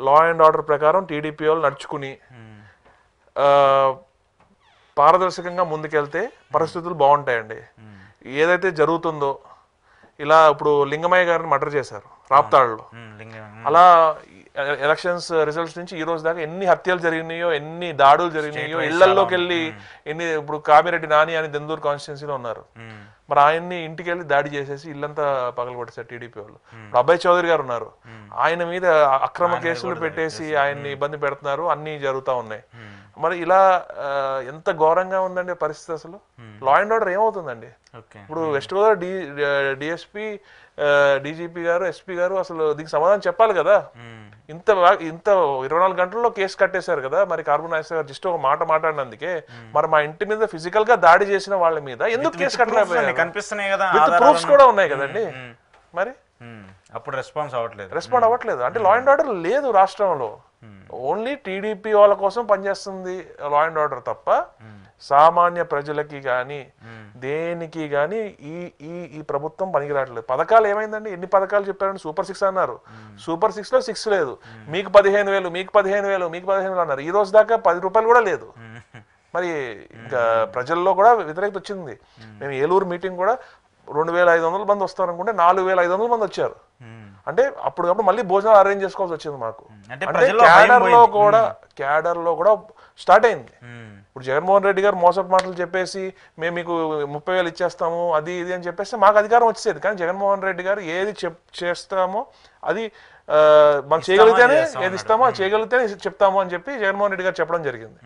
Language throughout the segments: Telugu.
లా అండ్ ఆర్డర్ ప్రకారం టీడీపీ వాళ్ళు నడుచుకుని పారదర్శకంగా ముందుకెళ్తే పరిస్థితులు బాగుంటాయండి. ఏదైతే జరుగుతుందో ఇలా ఇప్పుడు లింగమయ్య గారిని మర్డర్ చేశారు రాప్తాడులో, అలా ఎలక్షన్స్ రిజల్ట్స్ నుంచి ఈ రోజు దాకా ఎన్ని హత్యలు జరిగినాయో, ఎన్ని దాడులు జరిగినాయో, ఇళ్లలోకి వెళ్ళి ఎన్ని, ఇప్పుడు కామిరెడ్డి నాని అని దెందూరు కాన్స్టిట్యున్సీలో ఉన్నారు, మరి ఆయన్ని ఇంటికి వెళ్ళి దాడి చేసేసి ఇల్లంతా పగలగొట్టేశారు టీడీపీ వాళ్ళు. ఇప్పుడు అభయ్ చౌదరి గారు ఉన్నారు, ఆయన మీద అక్రమ కేసులు పెట్టేసి ఆయన్ని ఇబ్బంది పెడుతున్నారు, అన్ని జరుగుతూ ఉన్నాయి. మరి ఇలా ఎంత ఘోరంగా ఉందండి పరిస్థితి. అసలు లా అండ్ ఆర్డర్ ఏమవుతుందండి? ఇప్పుడు వెస్ట్ గోదావరి డిఎస్పీ, డీజీపీ గారు, ఎస్పీ గారు అసలు దీనికి సమాధానం చెప్పాలి కదా. ఇంత 24 గంటల్లో కేసు కట్టేశారు కదా. మరి కార్బన్ నాయక్ గారు జస్ట్ ఒక మాట మాట్లాడినందుకే మరి మా ఇంటి మీద ఫిజికల్ గా దాడి చేసిన వాళ్ళ మీద ఎందుకు కేసు కట్టలేకపోయారు? కనిపిస్తున్నాయి కదా, విత్ ప్రూఫ్స్ కూడా ఉన్నాయి కదండి. మరి అప్పుడు రెస్పాండ్ అవ్వట్లేదు అంటే లా అండ్ ఆర్డర్ లేదు రాష్ట్రంలో. ఓన్లీ టీడీపీ వాళ్ళ కోసం పనిచేస్తుంది లా అండ్ ఆర్డర్ తప్ప సామాన్య ప్రజలకి కానీ దేనికి కానీ ఈ ప్రభుత్వం పనికిరావట్లేదు. పథకాలు ఏమైందండి? ఎన్ని పథకాలు చెప్పారండి? సూపర్ 6 అన్నారు, సూపర్ 6 లో 6 లేదు. మీకు 15,000, మీకు 15,000, మీకు 15,000 అన్నారు. ఈ రోజు దాకా 10 రూపాయలు కూడా లేదు. మరి ఇంకా ప్రజల్లో కూడా వ్యతిరేకత వచ్చింది. మేము ఏలూరు మీటింగ్ కూడా 2,500 మంది వస్తారనుకుంటే 4,500 మంది వచ్చారు. అంటే అప్పటికప్పుడు మళ్ళీ భోజనాలు అరేంజ్ చేసుకోవాల్సి వచ్చింది మాకు. అంటే క్యాడర్ లో కూడా స్టార్ట్ అయింది. ఇప్పుడు జగన్మోహన్ రెడ్డి గారు మోసపు మాటలు చెప్పేసి మేము మీకు 30,000 ఇచ్చేస్తాము అది ఇది అని చెప్పేస్తే మాకు అధికారం వచ్చేది. కానీ జగన్మోహన్ రెడ్డి గారు ఏది చేస్తామో అది మనం చేయగలిగితేనే, ఏది ఇస్తామో అది చేయగలిగితేనే చెప్తాము అని చెప్పి జగన్మోహన్ రెడ్డి గారు చెప్పడం జరిగింది.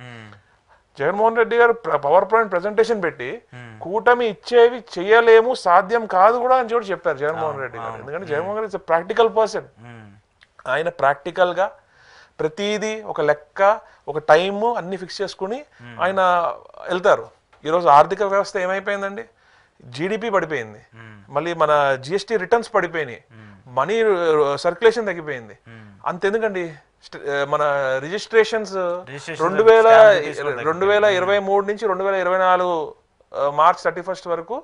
జగన్మోహన్ రెడ్డి గారు పవర్ పాయింట్ ప్రెజెంటేషన్ పెట్టి కూటమి ఇచ్చేవి చేయలేము, సాధ్యం కాదు కూడా అని చెప్పి చెప్పారు జగన్మోహన్ రెడ్డి గారు. ఎందుకంటే జగన్మోహన్ రెడ్డి ప్రాక్టికల్ పర్సన్. ఆయన ప్రాక్టికల్ గా ప్రతిదీ ఒక లెక్క, ఒక టైము అన్ని ఫిక్స్ చేసుకుని ఆయన వెళ్తారు. ఈరోజు ఆర్థిక వ్యవస్థ ఏమైపోయిందండి? జీడిపి పడిపోయింది, మళ్ళీ మన జిఎస్టీ రిటర్న్స్ పడిపోయినాయి, మనీ సర్క్యులేషన్ తగ్గిపోయింది. అంతెందుకండి, మన రిజిస్ట్రేషన్స్ 2023 నుంచి 2024 మార్చ్ 31 వరకు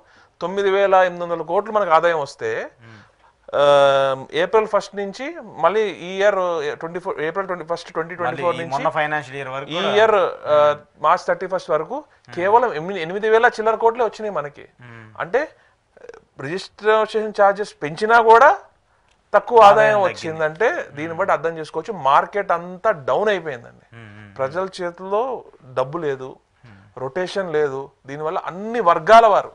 9,800 కోట్లు మనకు ఆదాయం వస్తే ఏప్రిల్ 1 నుంచి మళ్ళీ ఈ ఇయర్ ఏప్రిల్ 1, 2024 నుంచి ఈ ఇయర్ మార్చ్ 31 వరకు కేవలం 8,000 చిల్లర కోట్లే వచ్చినాయి మనకి. అంటే రిజిస్ట్రేషన్ ఛార్జెస్ పెంచినా కూడా తక్కువ ఆదాయం వచ్చిందంటే దీన్ని బట్టి అర్థం చేసుకోవచ్చు మార్కెట్ అంతా డౌన్ అయిపోయిందండి. ప్రజల చేతుల్లో డబ్బు లేదు, రొటేషన్ లేదు. దీనివల్ల అన్ని వర్గాల వారు,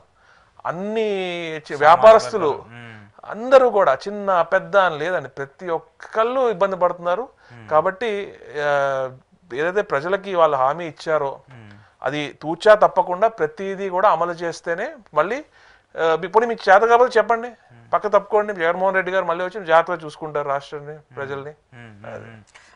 అన్ని వ్యాపారస్తులు అందరూ కూడా చిన్న పెద్ద అని లేదండి, ప్రతి ఒక్కళ్ళు ఇబ్బంది పడుతున్నారు. కాబట్టి ఏదైతే ప్రజలకి వాళ్ళు హామీ ఇచ్చారో అది తూచా తప్పకుండా ప్రతిదీ కూడా అమలు చేస్తేనే మళ్ళీ ఇప్పుడు మీకు చేత కాబట్టి చెప్పండి, పక్క తప్పుకోండి, జగన్మోహన్ రెడ్డి గారు మళ్ళీ వచ్చి జాగ్రత్తగా చూసుకుంటారు రాష్ట్రాన్ని, ప్రజల్ని.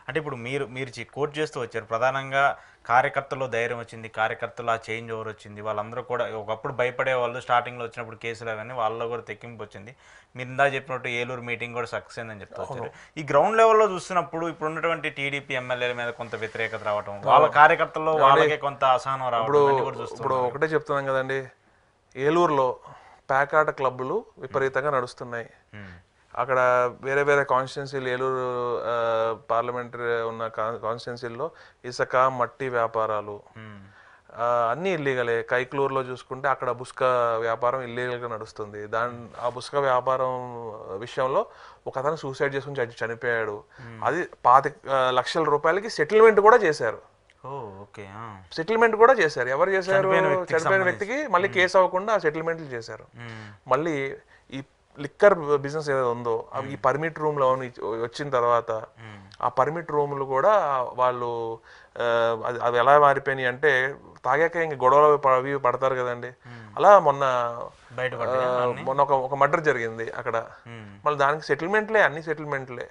అంటే ఇప్పుడు మీరు కోట్ చేస్తూ వచ్చారు, ప్రధానంగా కార్యకర్తల్లో ధైర్యం వచ్చింది, కార్యకర్తలు ఆ చేంజ్ ఓవర్ వచ్చింది. వాళ్ళందరూ కూడా ఒకప్పుడు భయపడే వాళ్ళు, స్టార్టింగ్లో వచ్చినప్పుడు కేసులు అవన్నీ వాళ్ళలో కూడా తెక్కింపు వచ్చింది. మీరు ఇందా చెప్పినట్టు ఏలూరు మీటింగ్ కూడా సక్సెస్ అయిందని చెప్తా వచ్చారు. ఈ గ్రౌండ్ లెవెల్లో చూస్తున్నప్పుడు ఇప్పుడు ఉన్నటువంటి టీడీపీ ఎమ్మెల్యేల మీద కొంత వ్యతిరేకత రావడం, వాళ్ళ కార్యకర్తల్లో వాళ్ళకే కొంత అసహనం రావడం. ఇప్పుడు ఒకటే చెప్తున్నాం కదండి, ఏలూరులో ప్యాకాట క్లబ్బులు విపరీతంగా నడుస్తున్నాయి. అక్కడ వేరే వేరే కాన్స్టిట్యున్సీలు, ఏలూరు పార్లమెంటరీ ఉన్న కాన్స్టిట్యున్సీల్లో ఇసుక మట్టి వ్యాపారాలు అన్నీ ఇల్లీగలే. కైక్లూరులో చూసుకుంటే అక్కడ బుస్క వ్యాపారం ఇల్లీగల్గా నడుస్తుంది. ఆ బుస్క వ్యాపారం విషయంలో ఒక అతను సూసైడ్ చేసుకుని చనిపోయాడు. అది 25 లక్షల రూపాయలకి సెటిల్మెంట్ కూడా చేశారు. సెటిల్మెంట్ కూడా చేశారు. ఎవరు చేశారు? చనిపోయిన వ్యక్తికి మళ్ళీ కేసు అవ్వకుండా సెటిల్మెంట్లు చేశారు. మళ్ళీ ఈ లిక్కర్ బిజినెస్ ఏదో ఉందో అవి ఈ పర్మిట్ రూమ్ లో వచ్చిన తర్వాత ఆ పర్మిట్ రూములు కూడా వాళ్ళు అవి ఎలా మారిపోయినాయి అంటే తాగాక ఇంక గొడవలు అవి పడతారు కదండి. అలా మొన్న ఒక మర్డర్ జరిగింది అక్కడ. మళ్ళీ దానికి సెటిల్మెంట్లే, అన్ని సెటిల్మెంట్లే.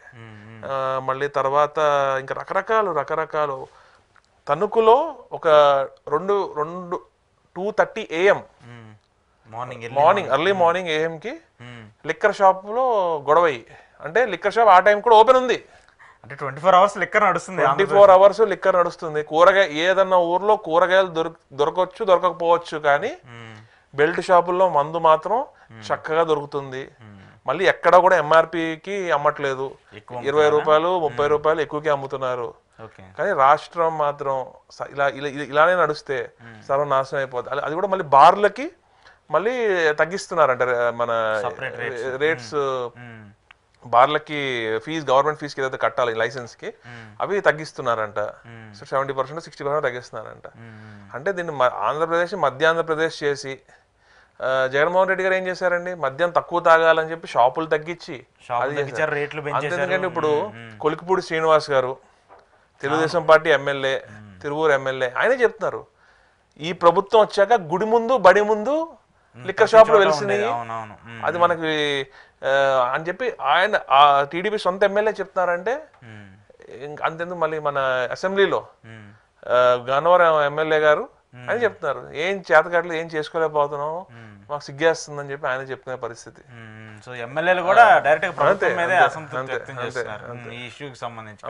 మళ్ళీ తర్వాత ఇంకా రకరకాలు తణుకులో ఒక 2:30 AM మార్నింగ్ ఎర్లీ మార్నింగ్ AM-కి లిక్కర్ షాప్ లో గొడవ. అంటే లిక్కర్ షాప్ ఆ టైం కూడా ఓపెన్ ఉంది, అంటే 24 hours లిక్కర్ నడుస్తుంది. 24 hours లిక్కర్ నడుస్తుంది. కూరగాయ ఏదన్నా ఊర్లో కూరగాయలు దొరకవచ్చు, దొరకకపోవచ్చు, కానీ బెల్ట్ షాపుల్లో మందు మాత్రం చక్కగా దొరుకుతుంది. మళ్ళీ ఎక్కడ కూడా ఎంఆర్పికి అమ్మట్లేదు, ఎక్కువ 20 రూపాయలు 30 రూపాయలు ఎక్కువకి అమ్ముతున్నారు. ఓకే కానీ రాష్ట్రం మాత్రం ఇలానే నడుస్తే సర్వనాశనం అయిపోతుంది. అది కూడా మళ్ళీ బార్లకి మళ్ళీ తగ్గిస్తున్నారంట మన రేట్స్. బార్లకి ఫీజు, గవర్నమెంట్ ఫీజుకి ఏదైతే కట్టాలి లైసెన్స్కి, అవి తగ్గిస్తున్నారంట. సో 70% 60% తగ్గిస్తున్నారంట. అంటే దీన్ని ఆంధ్రప్రదేశ్ మధ్య ఆంధ్రప్రదేశ్ చేసి జగన్మోహన్ రెడ్డి గారు ఏం చేశారండి, మద్యం తక్కువ తాగాలని చెప్పి షాపులు తగ్గించి అంతేందుకంటే ఇప్పుడు కొలికిపూడి శ్రీనివాస్ గారు Telugu Desam party MLA, Tiruvuru MLA, ఆయనే చెప్తున్నారు ఈ ప్రభుత్వం వచ్చాక గుడి ముందు బడి ముందు లిక్కర్ షాపులు వెలిసినాయి, అది మనకి అని చెప్పి ఆయన టీడీపీ సొంత ఎమ్మెల్యే చెప్తున్నారంటే అంతెందుకు మళ్ళీ మన అసెంబ్లీలో గన్నవరం ఎమ్మెల్యే గారు అని చెప్తున్నారు ఏం చేతకాట్లు ఏం చేసుకోలేకపోతున్నాం, మాకు సిగ్గేస్తుందని చెప్పి ఆయన చెప్తున్న పరిస్థితి. సో ఎమ్మెల్యేలు కూడా డైరెక్ట్ గా ప్రభుత్వం మీదే అసంతృప్తి వ్యక్తం చేస్తున్నారు ఈ ఇష్యూకి సంబంధించి.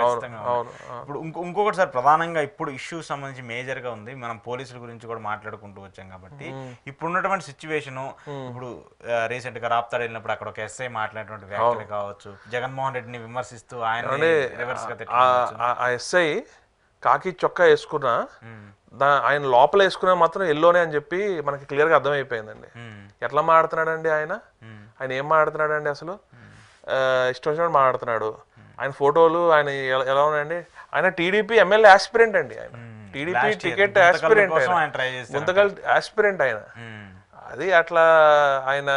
ఇప్పుడు ఇంకొకటి సార్, ప్రధానంగా ఇప్పుడు ఇష్యూకి సంబంధించి మేజర్ గా ఉంది, మనం పోలీసుల గురించి కూడా మాట్లాడుకుంటూ వచ్చాం కాబట్టి ఇప్పుడు ఉన్నటువంటి సిచ్యువేషన్, ఇప్పుడు రీసెంట్ గా రాప్తాడు వెళ్ళినప్పుడు అక్కడ ఒక ఎస్ఐ మాట్లాడినటువంటి వ్యాఖ్యలు కావచ్చు, జగన్మోహన్ రెడ్డిని విమర్శిస్తూ ఆయన రివర్స్ గా ఆ ఎస్ఐ కాకి చొక్కా వేసుకున్నా ఆయన లోపల వేసుకున్నా మాత్రం ఎల్లోనే అని చెప్పి మనకి క్లియర్ గా అర్థమైపోయిందండి. ఎట్లా మాట్లాడుతున్నాడండి ఆయన ఏం మాట్లాడుతున్నాడండి అసలు, ఇష్టం వచ్చినట్టు మాట్లాడుతున్నాడు. ఆయన ఫోటోలు ఆయన ఎలా ఉన్నాయండి, ఆయన టీడీపీ ఎమ్మెల్యే ఆస్పిరెంట్ అండి, ఆయన TDP ticket aspirant, Guntakal aspirant ఆయన. అది అట్లా ఆయన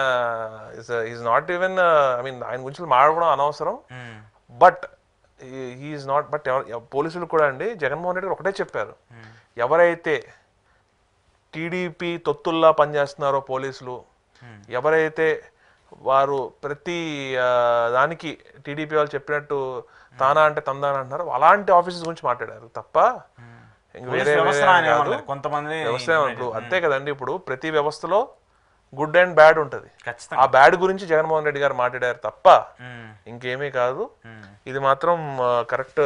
is not even, I mean ఆయన గురించి మాట్లాడడం అనవసరం. బట్ హీఈస్ నాట్, బట్ పోలీసులు కూడా అండి జగన్మోహన్ రెడ్డి ఒకటే చెప్పారు, ఎవరైతే టీడీపీ తొత్తుల్లా పనిచేస్తున్నారో పోలీసులు, ఎవరైతే వారు ప్రతి దానికి టీడీపీ వాళ్ళు చెప్పినట్టు తానా అంటే తందానా అంటున్నారో అలాంటి ఆఫీసర్స్ గురించి మాట్లాడారు తప్ప వేరే కొంతమంది వ్యవస్థ. ఇప్పుడు అంతే కదండి, ఇప్పుడు ప్రతి వ్యవస్థలో గుడ్ అండ్ బ్యాడ్ ఉంటది, ఆ బ్యాడ్ గురించి జగన్మోహన్ రెడ్డి గారు మాట్లాడారు తప్ప ఇంకేమీ కాదు. ఇది మాత్రం కరెక్ట్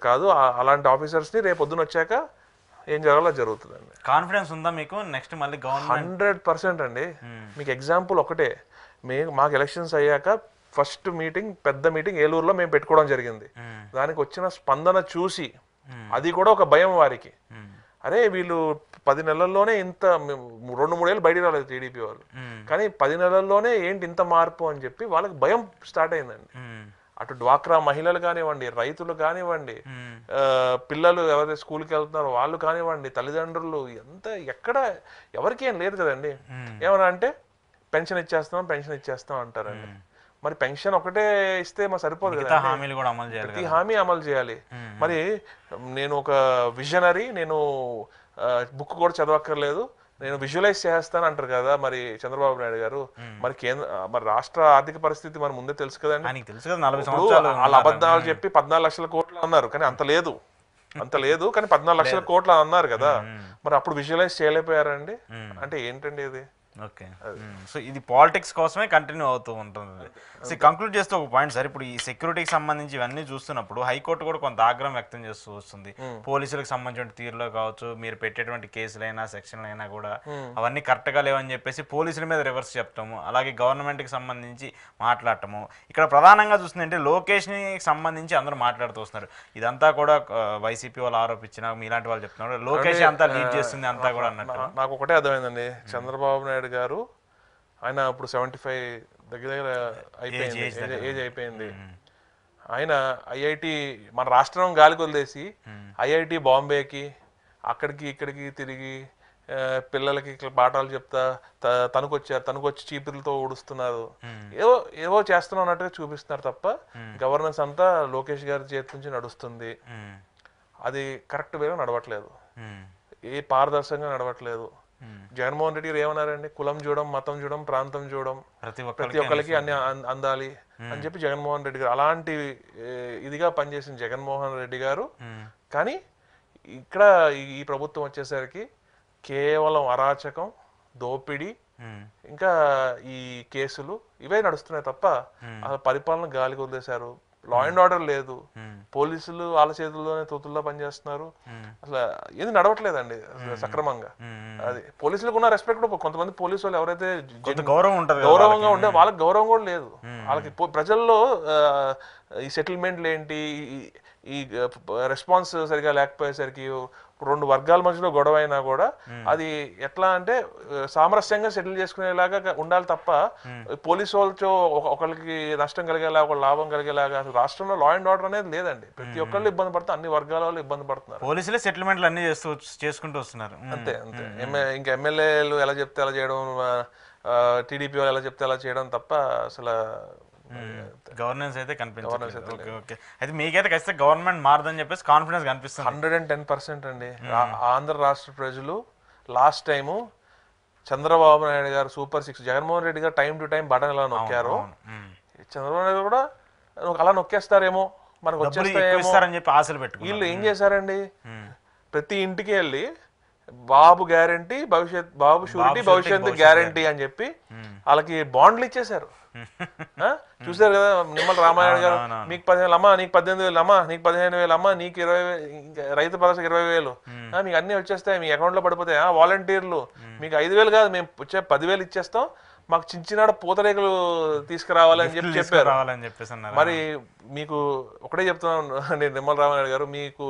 కాదు. అలాంటి ఆఫీసర్స్ ని రేపు పొద్దున వచ్చాక ఏం జరగాలో జరుగుతుందండి. కాన్ఫిడెన్స్ ఉందా మీకు నెక్స్ట్ మళ్ళీ గవర్నమెంట్? 100% అండి. మీకు ఎగ్జాంపుల్ ఒకటే, మాకు ఎలక్షన్స్ అయ్యాక ఫస్ట్ మీటింగ్, పెద్ద మీటింగ్ ఏలూరులో మేము పెట్టుకోవడం జరిగింది. దానికి వచ్చిన స్పందన చూసి, అది కూడా ఒక భయం వారికి, అరే వీళ్ళు 10 నెలల్లోనే ఇంత, 2-3 ఏళ్ళు బయటికి రాలేదు టీడీపీ వాళ్ళు, కానీ 10 నెలల్లోనే ఏంటి ఇంత మార్పు అని చెప్పి వాళ్ళకి భయం స్టార్ట్ అయిందండి. అటు డ్వాక్రా మహిళలు కానివ్వండి, రైతులు కానివ్వండి, పిల్లలు ఎవరైతే స్కూల్కి వెళ్తున్నారో వాళ్ళు కానివ్వండి, తల్లిదండ్రులు, ఎక్కడ ఎవరికి ఏం లేదు కదండి. ఏమన్నా అంటే పెన్షన్ ఇచ్చేస్తాం అంటారండి. మరి పెన్షన్ ఒకటే ఇస్తే మరి సరిపోదు కదా, ప్రతి హామీ అమలు చేయాలి. మరి నేను ఒక విజనరీ, నేను బుక్ కూడా చదవక్కర్లేదు, నేను విజువలైజ్ చేస్తాను అంటారు కదా మరి చంద్రబాబు నాయుడు గారు. మరి రాష్ట్ర ఆర్థిక పరిస్థితి మన ముందే తెలుసు కదండి. వాళ్ళ అబద్ధాలు చెప్పి 14 లక్షల కోట్లు అన్నారు, కానీ అంత లేదు కానీ 14 లక్షల కోట్లు అన్నారు కదా, మరి అప్పుడు విజువలైజ్ చేయలేకపోయారండి. అంటే ఏంటండి ఇది? ఓకే, సో ఇది పాలిటిక్స్ కోసమే కంటిన్యూ అవుతూ ఉంటుంది. సో కంక్లూడ్ చేస్తూ ఒక పాయింట్ సార్, ఇప్పుడు ఈ సెక్యూరిటీకి సంబంధించి ఇవన్నీ చూస్తున్నప్పుడు హైకోర్టు కూడా కొంత ఆగ్రహం వ్యక్తం చేస్తూ వస్తుంది. పోలీసులకు సంబంధించిన తీరులో కావచ్చు, మీరు పెట్టేటువంటి కేసులైనా సెక్షన్లైనా కూడా అవన్నీ కరెక్ట్గా లేవని చెప్పేసి పోలీసుల మీద రివర్స్ చెప్తాము, అలాగే గవర్నమెంట్కి సంబంధించి మాట్లాడటము. ఇక్కడ ప్రధానంగా చూస్తుందంటే లోకేష్ని సంబంధించి అందరూ మాట్లాడుతూ వస్తున్నారు. ఇదంతా కూడా వైసీపీ వాళ్ళు ఆరోపించిన, మీలాంటి వాళ్ళు చెప్తున్నారు లోకేష్ అంతా లీడ్ చేస్తుంది అంతా కూడా అన్నట్టు. నాకు ఒకటే అర్థమైందండి, చంద్రబాబు నాయుడు గారు ఆయన ఇప్పుడు 75 దగ్గర అయిపోయింది, ఏజ్ అయిపోయింది. ఆయన ఐఐటి మన రాష్ట్రం గాలికి వదిలేసి ఐఐటి బాంబేకి అక్కడికి ఇక్కడికి తిరిగి పిల్లలకి పాఠాలు చెప్తా తనకొచ్చి చీపులతో ఊడుస్తున్నారు, ఏవో చేస్తున్నట్టుగా చూపిస్తున్నారు తప్ప గవర్నెన్స్ అంతా లోకేష్ గారి చేతి నుంచి నడుస్తుంది. అది కరెక్ట్ వేగా నడవట్లేదు, ఏ పారదర్శకంగా నడవట్లేదు. జగన్మోహన్ రెడ్డి గారు ఏమన్నారండి, కులం చూడడం, మతం చూడడం, ప్రాంతం చూడడం, ప్రతి ఒక్కరికి అన్ని అందాలి అని చెప్పి జగన్మోహన్ రెడ్డి గారు అలాంటి ఇదిగా పనిచేసిన జగన్మోహన్ రెడ్డి గారు. కానీ ఇక్కడ ఈ ప్రభుత్వం వచ్చేసరికి కేవలం అరాచకం, దోపిడీ, ఇంకా ఈ కేసులు ఇవే నడుస్తున్నాయి తప్ప అసలు పరిపాలన గాలికి వదిలేశారు. లా అండ్ ఆర్డర్ లేదు, పోలీసులు వాళ్ళ చేతుల్లోనే తోతుల్లో పనిచేస్తున్నారు, అసలు ఏది నడవట్లేదండి సక్రమంగా. అది పోలీసులకు ఉన్న రెస్పెక్ట్ కొంతమంది పోలీసు వాళ్ళు ఎవరైతే కొంత గౌరవం ఉంటుంది కదా గౌరవంగా ఉండే వాళ్ళకి గౌరవం కూడా లేదు. వాళ్ళకి ప్రజల్లో ఈ సెటిల్మెంట్లు ఏంటి, ఈ రెస్పాన్స్ సరిగా లేకపోయేసరికి రెండు వర్గాల మధ్యలో గొడవ అయినా కూడా అది ఎట్లా అంటే సామరస్యంగా సెటిల్ చేసుకునేలాగా ఉండాలి తప్ప పోలీసు వాళ్ళతో ఒకరికి నష్టం కలిగేలా ఒక లాభం కలిగేలాగా అసలు రాష్ట్రంలో లా అండ్ ఆర్డర్ అనేది లేదండి. ప్రతి ఒక్కళ్ళు ఇబ్బంది పడుతున్నారు, అన్ని వర్గాల వాళ్ళు ఇబ్బంది పడుతున్నారు. పోలీసులే సెటిల్మెంట్లు అన్ని చేసుకుంటూ వస్తున్నారు. అంతే అంతే. ఇంకా ఎమ్మెల్యేలు ఎలా చెప్తే అలా చేయడం, టీడీపీ వాళ్ళు ఎలా చెప్తే అలా చేయడం తప్ప అసలు గవర్నెన్స్ అయితే కనిపించదు. Okay okay. అయితే మీకైతే ఖచ్చితంగా గవర్నమెంట్ మారదని చెప్పేసి కాన్ఫిడెన్స్ కనిపిస్తుంది. 110% అండి. ఆంధ్ర రాష్ట్ర ప్రజలు లాస్ట్ టైము చంద్రబాబు నాయుడు గారు సూపర్ 6, జగన్మోహన్ రెడ్డి గారు టైం టు టైం బటన్ ఎలా నొక్కారు, చంద్రబాబు నాయుడు కూడా అలా నొక్కేస్తారేమో, మనకు వచ్చేస్తారని చెప్పి ఆశలు పెట్టుకు వీళ్ళు ఏం చేశారండి, ప్రతి ఇంటికి వెళ్ళి బాబు గ్యారంటీ భవిష్యత్, బాబు షూరిటీ భవిష్యత్తు గ్యారంటీ అని చెప్పి వాళ్ళకి బాండ్లు ఇచ్చేశారు. చూసారు కదా నిమ్మల రామారాయణ గారు, మీకు 15,000 అమ్మా, నీకు 18,000 అమ్మా, నీకు 15,000 అమ్మా, నీకు 20,000, రైతు భరోసా 20,000, మీకు అన్ని వచ్చేస్తాయి, మీ అకౌంట్ లో పడిపోతాయి. వాలంటీర్లు మీకు 5,000 కాదు, మేము వచ్చే 10,000 ఇచ్చేస్తాం, మాకు చిన్న పూతరేకులు తీసుకురావాలని చెప్పారు. మరి మీకు ఒకటే చెప్తున్నాను నేను, నిమ్మల రామారాయణ గారు, మీకు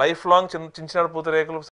లైఫ్ లాంగ్ చిన్న పూతరేకులు